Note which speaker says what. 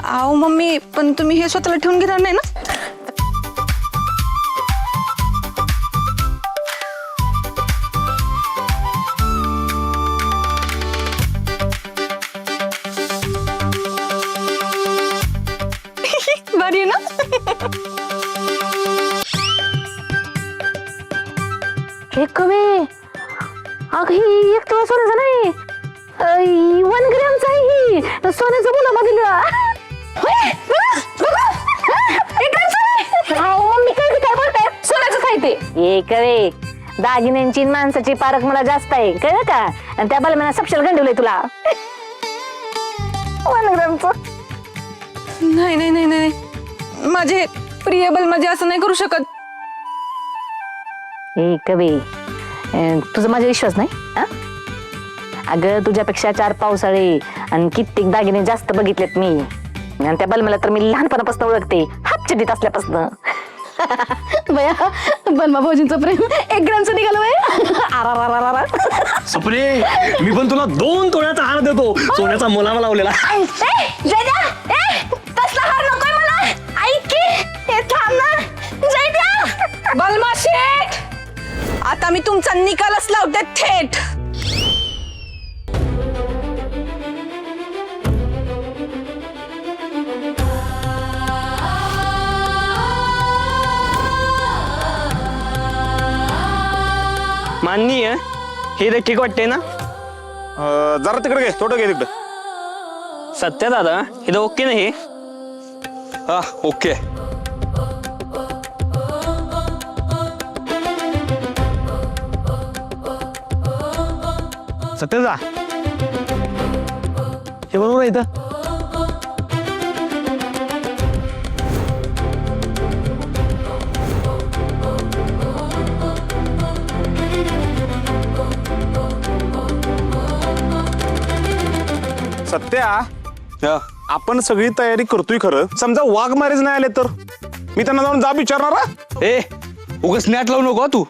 Speaker 1: अहो मम्मी, पण तुम्ही हे स्वतःला ठेवून घेणार नाही ना? बरी आहे ना?
Speaker 2: हे कवे अग ही एक तोळा सोन्याचा नाही 1 ग्रॅमचा आहे ही सोन्याचा मुला मागितला मम्मी काय बोलताय सोन्याचं आहे ते हे कवे दागिन्यांची माणसाची पारख मला जास्त आहे कळलं का आणि त्या मला सपशेल गंडवलंय तुला 1 ग्रॅमचं
Speaker 1: नाही नाही नाही नाही, माझे प्रिय बलमाजी असं नाही करू शकत.
Speaker 2: हे कवे तुझा माझा विश्वास नाही हा? अगं तुझ्यापेक्षा 4 पावसाळे आणि कित्येक दागिने जास्त बघितलेत मी आणि त्या बलमाला तर मी लहानपणापासून ओळखते हातचडीत असल्यापासून बया बलमा भाऊजींचं प्रेम 1 ग्रॅमचं निघालं बया
Speaker 3: सपने मी पण तुला 2 तोळ्याचा हार देतो सोन्याचा मुलामा लावलेला.
Speaker 2: तसला हार नकोय मला ऐक की हे थांब ना जयद्या
Speaker 1: बलमा शेठ, आता मी तुमचा निकालच लावते थेट.
Speaker 3: मान्य हे तर ठीक वाटते ना?
Speaker 4: जरा तिकडे घे, थोडं घे तिकडे.
Speaker 3: सत्या दादा हे तर ओके नाही?
Speaker 4: हा ओके.
Speaker 3: सत्याचा हे बरोबर आहे इथं.
Speaker 4: सत्या आपण सगळी तयारी करतोय खरं, समजा वाघ मारेज नाही आले तर मी त्यांना जाऊन जाब विचारणार.
Speaker 5: ए उगाच नॅट लावू नको तू.